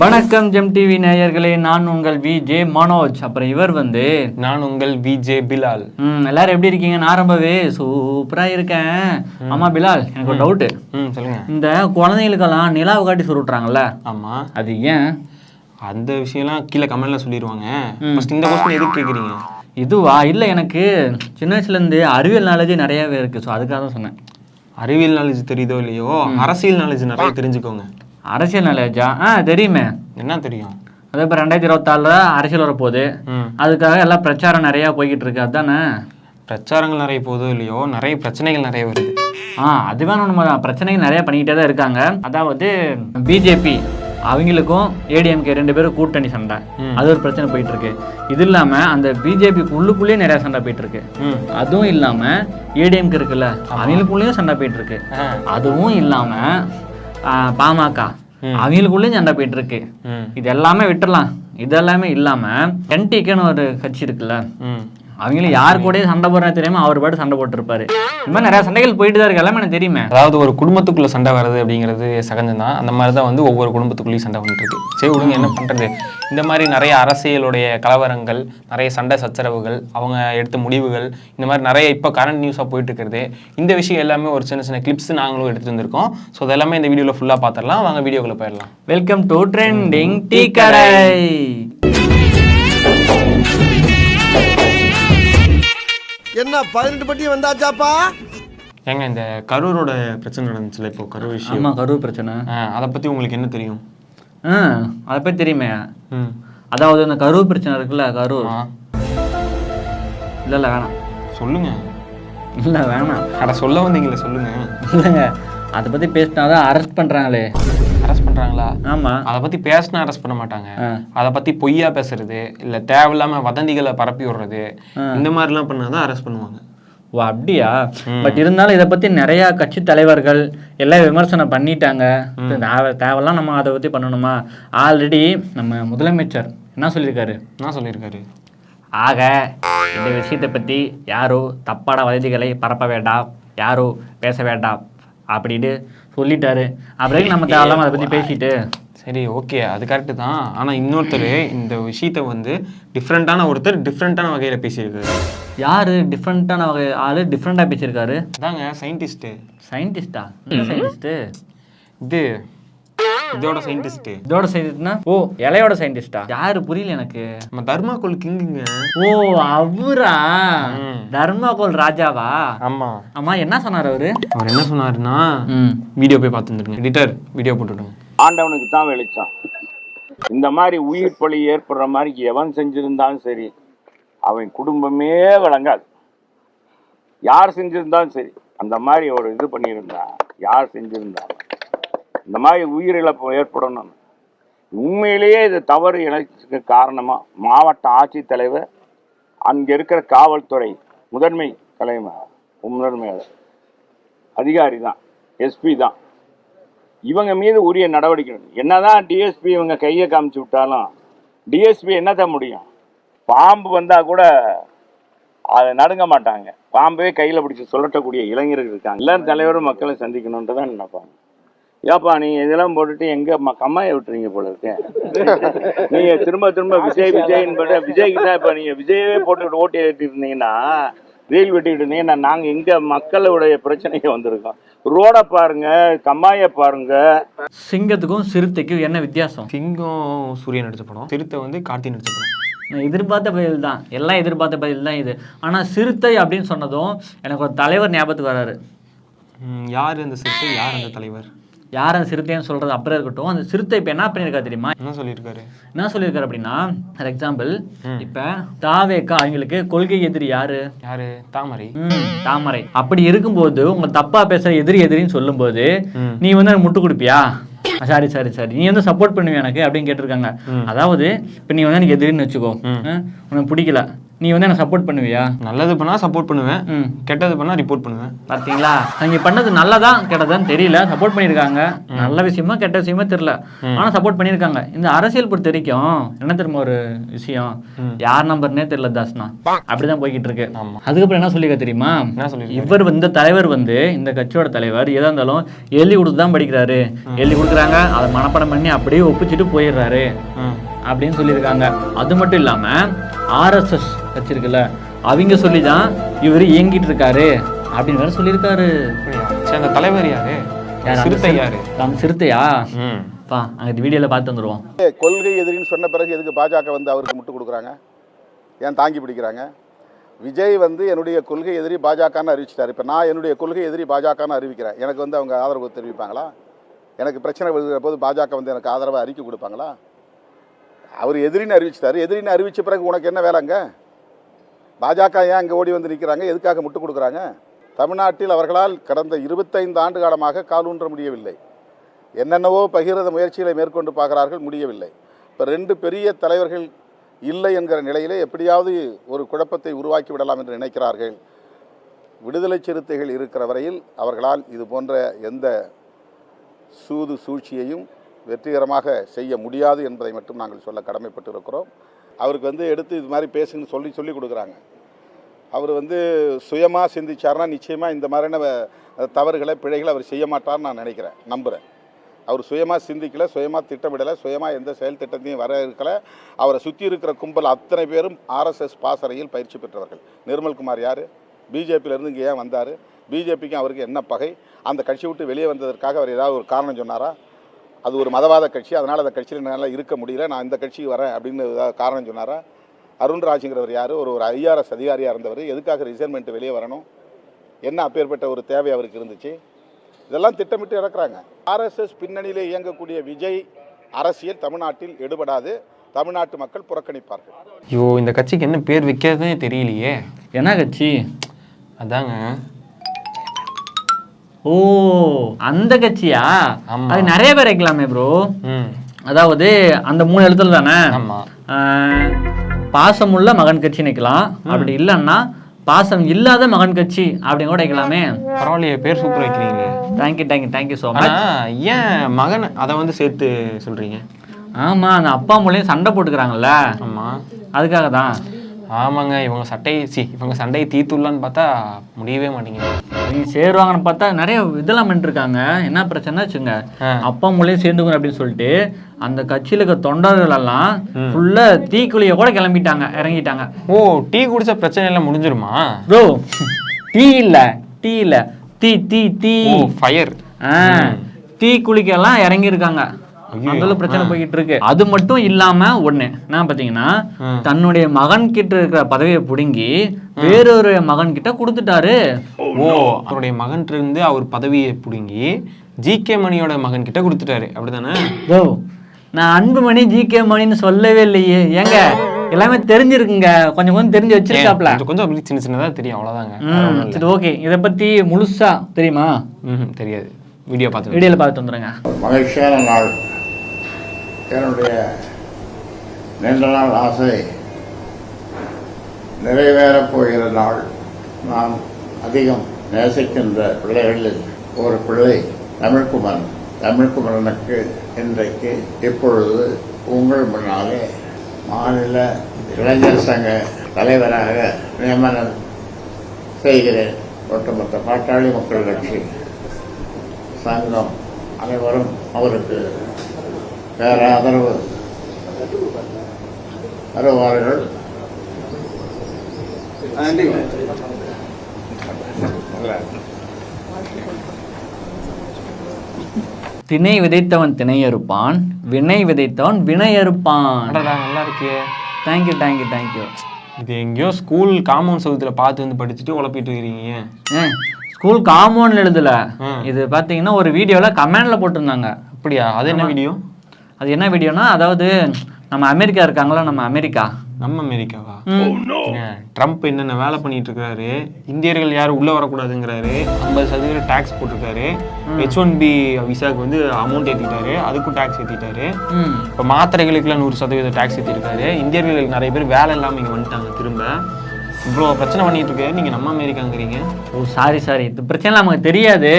வணக்கம் GeM TV நேயர்களே, நான் உங்கள் விஜே மனோஜ். அப்புறம் இவர் நான் உங்கள் விஜே பிலால். எல்லாரும் எப்படி இருக்கீங்க? நான் ரொம்பவே சூப்பரா இருக்கேன். ஆமா பிலால், எனக்கு ஒரு டவுட்டு. சொல்லுங்க. இந்த குழந்தைங்களுக்கெல்லாம் நிலாவை காட்டி சுருட்டுறாங்கல்ல, ஆமா, அது ஏன்? அந்த விஷயம்லாம் கீழே கமெண்ட்ல சொல்லிடுவாங்க. ஃபர்ஸ்ட் இந்த கொஸ்டின் எதுக்கு கேட்குறீங்க? இதுவா? இல்லை, எனக்கு சின்ன வயசுலேருந்து அறிவியல் நாலேஜ் நிறையாவே இருக்குது. ஸோ அதுக்காக தான் சொன்னேன். அறிவியல் நாலேஜ் தெரியுதோ இல்லையோ, அரசியல் நாலேஜ் நிறைய தெரிஞ்சுக்கோங்க. அரசியல் நாலேஜா? தெரியுமே. என்ன தெரியும்? அதே இப்போ 2024 அரசியல் வரப்போகுது. அதுக்காக எல்லாம் பிரச்சாரம் நிறையா போய்கிட்டு இருக்கு, அதுதானே? பிரச்சாரங்கள் நிறைய போதோ இல்லையோ, நிறைய பிரச்சனைகள் நிறைய வருது. அதுவே நம்ம பிரச்சனைகள் நிறைய பண்ணிக்கிட்டே தான் இருக்காங்க. அதாவது பிஜேபி அவங்களுக்கும் ஏடிஎம்கே 2 பேரும் கூட்டணி சண்டை, அது ஒரு பிரச்சனை போயிட்டு இருக்கு. இது இல்லாம அந்த பிஜேபிக்கு உள்ளுக்குள்ளேயே நிறைய சண்டை போயிட்டு இருக்கு. அதுவும் இல்லாம ஏடிஎம்கே இருக்குல்ல, அவங்களுக்குள்ளேயும் சண்டை போயிட்டு இருக்கு. அதுவும் இல்லாம பாமக அவங்களுக்குள்ளேயும் சண்டை போயிட்டு இருக்கு. இது எல்லாமே விட்டுறலாம். இது எல்லாமே இல்லாம என்டிகேன்னு ஒரு கட்சி இருக்குல்ல, அவங்களும் யாரு கூட சண்டை போடுறது தெரியாம அவர் பாட்டு சண்டை போட்டுருப்பாரு. இந்த மாதிரி நிறைய சண்டைகள் போயிட்டு தான் இருக்கு, எல்லாமே எனக்கு தெரியுமே. அதாவது ஒரு குடும்பத்துக்குள்ள சண்டை வருது அப்படிங்கிறது சகஜம் தான். அந்த மாதிரி தான் ஒவ்வொரு குடும்பத்துக்குள்ளேயும் சண்டை வந்துட்டு இருக்கு. சரி விடுங்க, என்ன பண்றது. இந்த மாதிரி நிறைய அரசியலுடைய கலவரங்கள், நிறைய சண்டை சச்சரவுகள், அவங்க எடுத்த முடிவுகள், இந்த மாதிரி நிறைய இப்போ கரண்ட் நியூஸாக போயிட்டு இருக்கிறது. இந்த விஷயம் எல்லாமே ஒரு சின்ன சின்ன கிளிப்ஸ் நாங்களும் எடுத்துட்டு வந்திருக்கோம். ஸோ அதெல்லாமே இந்த வீடியோவில் ஃபுல்லாக பார்த்துடலாம். வாங்க வீடியோக்குள்ள போயிடலாம். வெல்கம் டு ட்ரெண்டிங் டீ கடை. என்ன 18 பட்டி வந்தாச்சாப்பா? ஏங்க, இந்த கரூரோட பிரச்சனை நடந்துச்சுல, இப்போ கரூர் விஷயம். ஆமா, கரூர் பிரச்சனை. அதை பத்தி உங்களுக்கு என்ன தெரியும்? அதை பத்தி தெரியுமே. அதாவது இந்த கரூர் பிரச்சனை இருக்குல்ல, கரூர். இல்ல வேணாம், சொல்லுங்க. இல்ல வேணாம். அட சொல்ல வந்தீங்களே, சொல்லுங்க. இல்லைங்க, அதை பத்தி பேசினாதான் அரெஸ்ட் பண்றாங்களே. அரெஸ்ட் பண்றாங்களா? ஆமா, அதை பத்தி பேசினா அரெஸ்ட் பண்ண மாட்டாங்க. அதை பத்தி பொய்யா பேசுறது, இல்ல தேவையில்லாம வதந்திகளை பரப்பி விடுறது, இந்த மாதிரி எல்லாம் பண்ணாதான் அரெஸ்ட் பண்ணுவாங்க. ஓ அப்படியா? பட் இருந்தாலும் இதை பத்தி நிறைய கட்சி தலைவர்கள் எல்லாம் விமர்சனம் பண்ணிட்டாங்க. தேவையெல்லாம் நம்ம அதை பத்தி பண்ணணுமா? ஆல்ரெடி நம்ம முதலமைச்சர் என்ன சொல்லியிருக்காரு? ஆக இந்த விஷயத்தை பத்தி யாரோ தப்பான வதந்திகளை பரப்ப வேண்டாம், யாரோ பேச வேண்டாம் அப்படின்னு சொல்லிட்டாரு. அப்புறம் நம்ம தேவையில்லாம அதை பத்தி பேசிட்டு. சரி, ஓகே, அது கரெக்டு தான். ஆனால் இன்னொருத்தர் இந்த விஷயத்த டிஃப்ரெண்ட்டான ஒருத்தர் டிஃப்ரெண்ட்டான வகையில் பேசியிருக்காரு. யாரு டிஃப்ரெண்ட்டான வகை ஆளு? டிஃப்ரெண்ட்டாக பேசியிருக்காரு. அதாங்க சயின்டிஸ்ட்டு. சயின்டிஸ்டா? சயின்டிஸ்ட்டு இதோட சயின்டிஸ்ட்டு. இதோட சயின்டிஸ்ட்னா? ஓ, இலையோட சயின்டிஸ்டா? யாரு? புரியல எனக்கு. நம்ம தர்மாகோல் கிங்குங்க. ஓ அவரா? தர்மாகோல் ராஜாவா? ஆமா ஆமா. என்ன சொன்னார் அவரு? அவர் என்ன சொன்னாருன்னா, வீடியோ போய் பார்த்துருங்க. எடிட்டர் வீடியோ போட்டுவிடுங்க. ஆண்டவனுக்கு தான் வெளிச்சம். இந்த மாதிரி உயிர் பலி ஏற்படுற மாதிரி எவன் செஞ்சிருந்தாலும் சரி, அவன் குடும்பமே விளங்காது. யார் செஞ்சிருந்தாலும் சரி, அந்த மாதிரி ஒரு இது பண்ணியிருந்தா, யார் செஞ்சிருந்தாலும் இந்த மாதிரி உயிரிழப்பு ஏற்படணும். உண்மையிலேயே இது தவறு இழைச்சதுக்கு காரணமா மாவட்ட ஆட்சித்தலைவர், அங்கே இருக்கிற காவல்துறை முதன்மை அதிகாரி தான், எஸ்பி தான். இவங்க மீது உரிய நடவடிக்கை. என்னதான் டிஎஸ்பி இவங்க கையை காமிச்சு விட்டாலும் டிஎஸ்பி என்னதான் முடியும்? பாம்பு வந்தா கூட அதை நடுங்க மாட்டாங்க. பாம்பே கையில பிடிச்சி சொல்லட்டக்கூடிய இளைஞர்கள் இருக்காங்க. எல்லாரும் தலைவரும் மக்களை சந்திக்கணும்னு தான் நினைப்பாங்க. ஏப்பா நீங்க இதெல்லாம் போட்டுட்டு எங்க கம்மாய விட்டுறீங்க போல இருக்கு. நீங்க திரும்ப திரும்ப விஜய்ன்னு விஜய்க்கு தான். இப்ப நீங்க விஜயவே போட்டு ஓட்டி ஏற்றிட்டு இருந்தீங்கன்னா, ரீல் வெட்டிக்கிட்டு இருந்தீங்கன்னா, நாங்க எங்க மக்களுடைய பிரச்சனைக்கு வந்திருக்கோம். ரோட பாருங்க, கம்மாய பாருங்க. சிங்கத்துக்கும் சிறுத்தைக்கும் என்ன வித்தியாசம்? சிங்கம் சூரியன் நடிச்ச படம், சிறுத்தை கார்த்தி நடிச்ச படம். எதிர்பார்த்த பதில் தான், எல்லாம் எதிர்பார்த்த பதில் தான் இது. ஆனா சிறுத்தை அப்படின்னு சொன்னதும் எனக்கு ஒரு தலைவர் ஞாபகத்துக்கு வராரு. யார் அந்த சிறுத்தை, யார் அந்த தலைவர்? யார் அந்த சிறுத்தைன்னு சொல்றது அப்புறம் இருக்கட்டும். அந்த சிறுத்தை இப்ப என்ன பண்ணிருக்கா தெரியுமா? என்ன சொல்லியிருக்காரு அப்படின்னா, ஃபார் எக்ஸாம்பிள், இப்ப தாவேக்கா அவங்களுக்கு கொள்கை எதிரி யாரு? தாமரை. அப்படி இருக்கும்போது உங்க தப்பா பேசுற எதிரின்னு சொல்லும் போது நீ எனக்கு முட்டு கொடுப்பியா? சாரி நீ சப்போர்ட் பண்ணுவியா எனக்கு அப்படின்னு கேட்டிருக்காங்க. அதாவது இப்ப நீ எனக்கு எதிரின்னு வச்சுக்கோ, உனக்கு பிடிக்கல, நீ வந்து எனக்கு சப்போர்ட் பண்ணுவியா? நல்லது பண்ணா சப்போர்ட் பண்ணுவேன், கெட்டது பண்ணா ரிப்போர்ட் பண்ணுவேன். பார்த்தீங்களா, அவங்க பண்ணது நல்லதா கெட்டதான்னு தெரியல, சப்போர்ட் பண்ணியிருக்காங்க. நல்ல விஷயமா கெட்ட விஷயமா தெரியல, ஆனால் சப்போர்ட் பண்ணியிருக்காங்க. இந்த அரசியல் பொறுத்த வரைக்கும் என்ன தெரியுமா ஒரு விஷயம், யார் நம்பர்னே தெரியல தாஸ்னா, அப்படிதான் போய்கிட்டு இருக்கு. அதுக்கப்புறம் என்ன சொல்லிக்க தெரியுமா, இவர் வந்து தலைவர் வந்து இந்த கட்சியோட தலைவர் எதா இருந்தாலும் எழுதி கொடுத்து தான் படிக்கிறாரு, எழுதி கொடுக்குறாங்க, அதை மனப்பாடம் பண்ணி அப்படியே ஒப்பிச்சுட்டு போயிடுறாரு அப்படின்னு சொல்லியிருக்காங்க. அது மட்டும் இல்லாம RSS கட்சி இருக்குல்ல, அவங்க சொல்லி தான் இவர் இயங்கிட்டு இருக்காரு அப்படின்னு வேற சொல்லியிருக்காரு. அந்த தலைவர் யாரு? சிறுத்தை யாரு? சிறுத்தையா? அங்க வீடியோல பார்த்து வந்துருவோம். கொள்கை எதிரின்னு சொன்ன பிறகு எதுக்கு பாஜக வந்து அவருக்கு முட்டு கொடுக்குறாங்க, ஏன் தாங்கி பிடிக்கிறாங்க? விஜய் வந்து என்னுடைய கொள்கை எதிரி பாஜகன்னு அறிவிச்சிட்டாரு. இப்போ நான் என்னுடைய கொள்கை எதிரி பாஜகன்னு அறிவிக்கிறேன், எனக்கு வந்து அவங்க ஆதரவு தெரிவிப்பாங்களா? எனக்கு பிரச்சனை வருகிற போது பாஜக வந்து எனக்கு ஆதரவை அறிக்கை கொடுப்பாங்களா? அவர் எதிரின்னு அறிவிச்சிட்டாரு, எதிரின்னு அறிவிச்ச பிறகு உனக்கு என்ன வேலைங்க? பாஜக ஏன் அங்கே ஓடி வந்து நிற்கிறாங்க, எதுக்காக முட்டு கொடுக்குறாங்க? தமிழ்நாட்டில் அவர்களால் கடந்த 25 ஆண்டு காலமாக காலூன்ற முடியவில்லை. என்னென்னவோ பகிரத முயற்சிகளை மேற்கொண்டு பார்க்கிறார்கள், முடியவில்லை. இப்போ 2 பெரிய தலைவர்கள் இல்லை என்கிற நிலையிலே எப்படியாவது ஒரு குழப்பத்தை உருவாக்கி விடலாம் என்று நினைக்கிறார்கள். விடுதலை சிறுத்தைகள் இருக்கிற வரையில் அவர்களால் இது போன்ற எந்த சூது சூழ்ச்சியையும் வெற்றிகரமாக செய்ய முடியாது என்பதை மட்டும் நாங்கள் சொல்ல கடமைப்பட்டு இருக்கிறோம். அவருக்கு வந்து எடுத்து இது மாதிரி பேசுங்கன்னு சொல்லி கொடுக்குறாங்க. அவர் வந்து சுயமாக சிந்திச்சார்னா நிச்சயமாக இந்த மாதிரியான தவறுகளை பிழைகளை அவர் செய்ய மாட்டார்னு நான் நினைக்கிறேன், நம்புகிறேன். அவர் சுயமாக சிந்திக்கலை, சுயமாக திட்டமிடலை, சுயமாக எந்த செயல் திட்டத்தையும் வர இருக்கலை. அவரை சுற்றி இருக்கிற கும்பல் அத்தனை பேரும் RSS பாசறையில் பயிற்சி பெற்றவர்கள். நிர்மல்குமார் யார்? பிஜேபியிலேருந்து இங்கே ஏன் வந்தார்? பிஜேபிக்கும் அவருக்கு என்ன பகை? அந்த கட்சி விட்டு வெளியே வந்ததற்காக அவர் ஏதாவது ஒரு காரணம் சொன்னாரா? அது ஒரு மதவாத கட்சி, அதனால் அந்த கட்சியில் என்னால் இருக்க முடியல, நான் இந்த கட்சிக்கு வரேன் அப்படின்னு ஏதாவது காரணம் சொன்னாரா? அருண்ராஜுங்கிறவர் யார்? ஒரு IRS அதிகாரியாக இருந்தவர், எதுக்காக ரிசைன்மெண்ட் வெளியே வரணும்? என்ன அப்பேற்பட்ட ஒரு தேவை அவருக்கு இருந்துச்சு? இதெல்லாம் திட்டமிட்டு இறக்குறாங்க. RSS பின்னணியிலே இயங்கக்கூடிய விஜய் அரசியல் தமிழ்நாட்டில் எடுபடாது, தமிழ்நாட்டு மக்கள் புறக்கணிப்பார்கள். ஐயோ, இந்த கட்சிக்கு என்ன பேர் வைக்கிறதுனே தெரியலையே. என்ன கட்சி? அதாங்க. ஓ, அந்த கட்சியா? அது நிறைய பேர் வைக்கலாமே ப்ரோ. அதாவது அந்த 3 எழுத்துல தானே. பாசமுள்ள மகன் கட்சி நிற்கலாம், அப்படி இல்லைன்னா பாசம் இல்லாத மகன் கட்சி அப்படின்னு கூட வைக்கலாமே. பரவாயில்லையே, பேர் சூப்பர் வைக்கிறீங்க. Thank you so much. ஏன் மகன் அதை வந்து சேர்த்து சொல்றீங்க? ஆமா, அந்த அப்பா மூலையும் சண்டை போட்டுக்கிறாங்கல்ல. ஆமா, அதுக்காக தான். ஆமாங்க, இவங்க சண்டையை தீர்த்துள்ளான்னு பார்த்தா முடியவே மாட்டேங்குது. நீங்க சேருவாங்கன்னு பார்த்தா நிறைய இதெல்லாம் பண்ணிருக்காங்க. என்ன பிரச்சனை வச்சுங்க, அப்பா மூலையும் சேர்ந்துக்கணும் அப்படின்னு சொல்லிட்டு அந்த கட்சியில இருக்க தொண்டர்கள் எல்லாம் ஃபுல்லா தீக்குழிய கூட இறங்கிட்டாங்க. ஓ, டீ குடிச்ச பிரச்சனை எல்லாம் முடிஞ்சிருமா ப்ரோ? டீ இல்ல தீ ஃபயர். தீ குளிக்கெல்லாம் இறங்கி இருக்காங்க. அந்த பிரச்சனை போய்கிட்டு இருக்கு. அது மட்டும் இல்லாம ஒண்ணு நான் பாத்தீங்கன்னா, தன்னுடைய மகன் கிட்ட இருக்கிற பதவியை புடுங்கி வேறொரு மகன் கிட்ட கொடுத்துட்டாரு. ஓ, அவருடைய மகன் இருந்து அவர் பதவியை புடுங்கி GK மணியோட மகன் கிட்ட கொடுத்துட்டாரு, அப்படிதானே? ப்ரோ, நான் அன்புமணி GK மணின்னு சொல்லவே இல்லையே. ஏங்க, எல்லாமே தெரிஞ்சிருக்குங்க, கொஞ்சம் தெரிஞ்சு வச்சிருக்காப்ல. கொஞ்சம் சின்ன சின்னதா தெரியும், அவ்வளவுதாங்க. சரி, ஓகே. இதை பத்தி முழுசா தெரியுமா? தெரியாது, வீடியோல பார்த்து வந்துருங்க. மகிழ்ச்சியான நாள். என்னுடைய நீண்ட நாள் ஆசை நிறைவேறப் போகிற நாள். நான் அதிகம் நேசிக்கின்ற பிள்ளைகளில் ஒரு பிள்ளை தமிழ்குமரனுக்கு இன்றைக்கு இப்பொழுது உங்கள் முன்னாலே மாநில இளைஞர் சங்க தலைவராக நியமனம் செய்கிறேன். ஒட்டுமொத்த பாட்டாளி மக்கள் கட்சி சங்கம் அனைவரும் அவருக்கு வேற ஆதரவு தருவார்கள். திணை விதைத்தவன் திணை அறுப்பான், வினை விதைத்தவன் வினை அறுப்பான். நல்லா இருக்கே. தேங்க்யூ. இது எங்கேயோ ஸ்கூல் காம்பவுண்ட் சவுத்துல பார்த்து வந்து படிச்சுட்டு உழப்பிட்டு இருக்கிறீங்க. ஸ்கூல் காம்பவுண்ட்ல எழுதல, இது பாத்தீங்கன்னா ஒரு வீடியோல கமெண்ட்ல போட்டிருந்தாங்க. அப்படியா? அது என்ன வீடியோ? அது என்ன வீடியோனா, அதாவது நம்ம அமெரிக்கா இருக்காங்களா, நம்ம அமெரிக்காவா? ட்ரம்ப் என்னென்ன வேலை பண்ணிட்டு இருக்காரு, இந்தியர்கள் யாரும் உள்ள வரக்கூடாதுங்கிறாரு, 50% டாக்ஸ் போட்டிருக்காரு, H1B விசாவுக்கு வந்து அமௌண்ட் ஏற்றிட்டாரு, அதுக்கும் டாக்ஸ் ஏற்றிட்டாரு. இப்போ மாத்திரைகளுக்குலாம் 100% டாக்ஸ் ஏற்றிருக்காரு. இந்தியர்களுக்கு நிறைய பேர் வேலை இல்லாமல் இங்கே வந்துட்டாங்க திரும்ப. இவ்வளோ பிரச்சனை பண்ணிட்டு இருக்கு, நீங்க நம்ம அமெரிக்காங்கிறீங்க. ஓ சாரி, இது பிரச்சனை நமக்கு தெரியாது.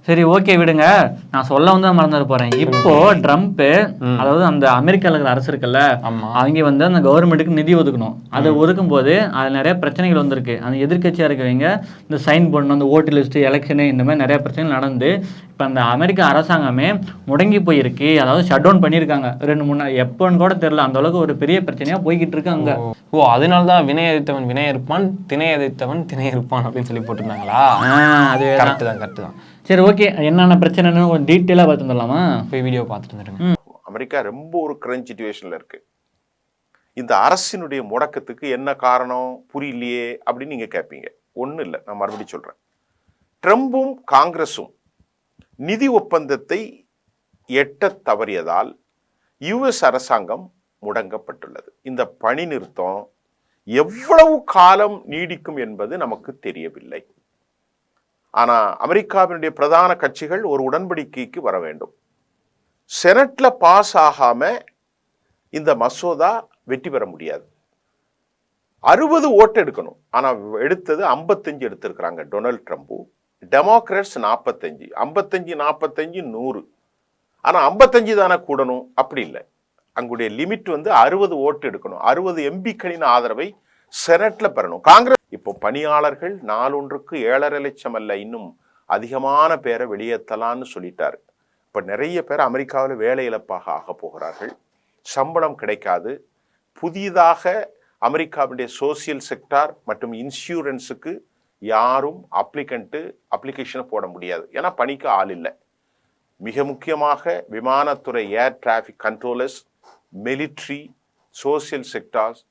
சரி ஓகே விடுங்க, நான் சொல்ல வந்து மறந்துட போறேன். இப்போ ட்ரம்ப், அதாவது அந்த அமெரிக்கால இருக்கிற அரசு இருக்குல்ல, அவங்க வந்து அந்த கவர்மெண்ட்டுக்கு நிதி ஒதுக்கணும். அதை ஒதுக்கும் போது அது நிறைய பிரச்சனைகள் வந்திருக்கு. அந்த எதிர்கட்சியா இருக்கவங்க இந்த சைன் பண்ணணும், அந்த ஓட்டு லிஸ்ட், எலெக்ஷனு, இந்த மாதிரி நிறைய பிரச்சனைகள் நடந்து இப்போ அந்த அமெரிக்க அரசாங்கமே முடங்கி போயிருக்கு. அதாவது ஷட் டவுன் பண்ணியிருக்காங்க 2-3 நாள், எப்போன்னு கூட தெரியல. அந்த அளவுக்கு ஒரு பெரிய பிரச்சனையா போய்கிட்டு இருக்கு அங்க. ஓ அதனாலதான் வினை எதிர்த்தவன் வினை இருப்பான், திணை எதிர்த்தவன் திணை இருப்பான் அப்படின்னு சொல்லி போட்டிருந்தாங்களா? அது கரெக்ட் தான். சரி ஓகே, என்னென்ன பிரச்சனைன்னு ஒரு டீட்டெயிலாக பார்த்து வந்துடலாமா? போய் வீடியோ பார்த்துட்டு வந்துடுங்க. அமெரிக்கா ரொம்ப ஒரு கிரஞ்ச் சிச்சுவேஷன்ல இருக்கு. இந்த அரசினுடைய முடக்கத்துக்கு என்ன காரணம் புரியலையே அப்படின்னு நீங்க கேட்பீங்க. ஒன்றும் இல்லை, நான் மறுபடியும் சொல்றேன். ட்ரம்பும் காங்கிரஸும் நிதி ஒப்பந்தத்தை எட்ட தவறியதால் யுஎஸ் அரசாங்கம் முடங்கப்பட்டுள்ளது. இந்த பணி நிறுத்தம் எவ்வளவு காலம் நீடிக்கும் என்பது நமக்கு தெரியவில்லை. ஆனா அமெரிக்காவினுடைய பிரதான கட்சிகள் ஒரு உடன்படிக்கைக்கு வர வேண்டும். செனட்ல பாஸ் ஆகாம இந்த மசோதா வெற்றி பெற முடியாது. 60 ஓட்டு எடுக்கணும், ஆனா எடுத்தது 55 எடுத்திருக்கிறாங்க டொனால்ட் ட்ரம்ப். டெமோக்ராட்ஸ் 45, 45 100. ஆனா 55 தானே கூடணும், அப்படி இல்லை. அங்குடைய லிமிட் வந்து 60 ஓட்டு எடுக்கணும். 60 எம்பிக்களின் ஆதரவை செனட்ல பெறணும். காங்கிரஸ் இப்போ பணியாளர்கள் நாளொன்றுக்கு 7.5 லட்சம் அல்ல, இன்னும் அதிகமான பேரை வெளியேற்றலான்னு சொல்லிட்டாரு. இப்போ நிறைய பேர் அமெரிக்காவில் வேலை இழப்பாக ஆக போகிறார்கள். சம்பளம் கிடைக்காது. புதிதாக அமெரிக்காவுடைய சோசியல் செக்டார் மற்றும் இன்சூரன்ஸுக்கு யாரும் அப்ளிகேஷனை போட முடியாது, ஏன்னா பணிக்கு ஆள் இல்லை. மிக முக்கியமாக விமானத்துறை, air traffic controllers, military, social sectors,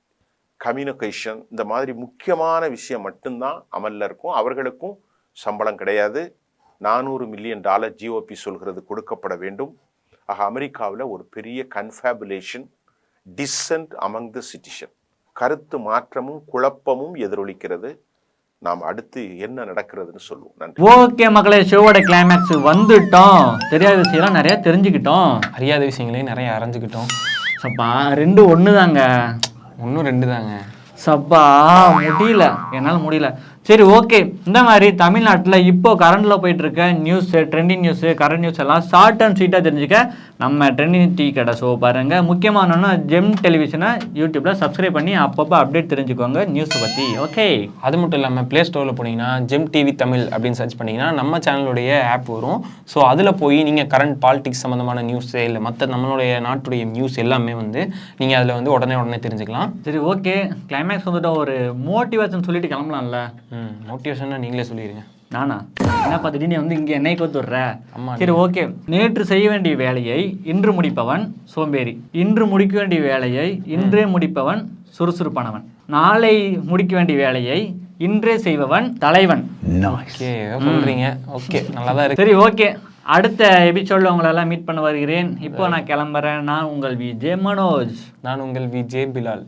communication, இந்த மாதிரி முக்கியமான விஷயம் மட்டும்தான் அமலில் இருக்கும். அவர்களுக்கும் சம்பளம் கிடையாது. $400 மில்லியன் ஜிஓபி சொல்கிறது கொடுக்கப்பட வேண்டும். ஆக அமெரிக்காவில் ஒரு பெரிய கன்ஃபேபுலேஷன், டிசன்ட் அமங் த சிட்டிசன், கருத்து மாற்றமும் குழப்பமும் எதிரொலிக்கிறது. நாம் அடுத்து என்ன நடக்கிறதுன்னு சொல்லுவோம். நன்றி. ஓகே மக்களே, ஷோவோட கிளைமேக்ஸ் வந்துட்டோம். தெரியாத விஷயம்லாம் நிறைய தெரிஞ்சுக்கிட்டோம், அறியாத விஷயங்களையும் நிறைய அறிஞ்சுக்கிட்டோம். சப்பா 2 1 தாங்க, 1-2 தாங்க. சப்பா முடியல, என்னால் முடியல. சரி ஓகே, இந்த மாதிரி தமிழ்நாட்டில் இப்போ கரண்டில் போயிட்டு இருக்க news, trending news, current news எல்லாம் ஷார்ட் அண்ட் ஸ்வீட்டாக தெரிஞ்சுக்க நம்ம ட்ரெண்டிங் டீ கடை ஷோ பாருங்கள். முக்கியமானோன்னா ஜெம் டெலிவிஷனை யூடியூப்பில் சப்ஸ்கிரைப் பண்ணி அப்பப்போ அப்டேட் தெரிஞ்சுக்கோங்க நியூஸை பற்றி. ஓகே, அது மட்டும் இல்லாமல் ப்ளே ஸ்டோரில் போனீங்கன்னா ஜெம் டிவி தமிழ் அப்படின்னு சர்ச் பண்ணிங்கன்னா நம்ம சேனலுடைய ஆப் வரும். ஸோ அதில் போய் நீங்கள் கரண்ட் பாலிடிக்ஸ் சம்மந்தமான நியூஸு இல்லை மற்ற நம்மளுடைய நாட்டுடைய நியூஸ் எல்லாமே வந்து நீங்கள் அதில் வந்து உடனே தெரிஞ்சுக்கலாம். சரி ஓகே, கிளைமேக்ஸ் வந்துட்டு ஒரு மோட்டிவேஷன் சொல்லிட்டு கிளம்பலாம்ல. மோட்டிவேஷனாக நீங்களே சொல்லிடுங்க. நானா என்னப்பா திடீர்னு வந்து இங்கே என்னை கொத்து விட்ற? சரி ஓகே, நேற்று செய்ய வேண்டிய வேலையை இன்று முடிப்பவன் சோம்பேறி, இன்று முடிக்க வேண்டிய வேலையை இன்றே முடிப்பவன் சுறுசுறுப்பானவன், நாளை முடிக்க வேண்டிய வேலையை இன்றே செய்பவன் தலைவன். ஓகே சொல்கிறீங்க. ஓகே, நல்லா தான் இருக்கு. சரி ஓகே, அடுத்த எபிசோடில் உங்களெல்லாம் மீட் பண்ண வருகிறேன். இப்போ நான் கிளம்புறேன். நான் உங்கள் விஜய் மனோஜ். நான் உங்கள் விஜய் பிலால்.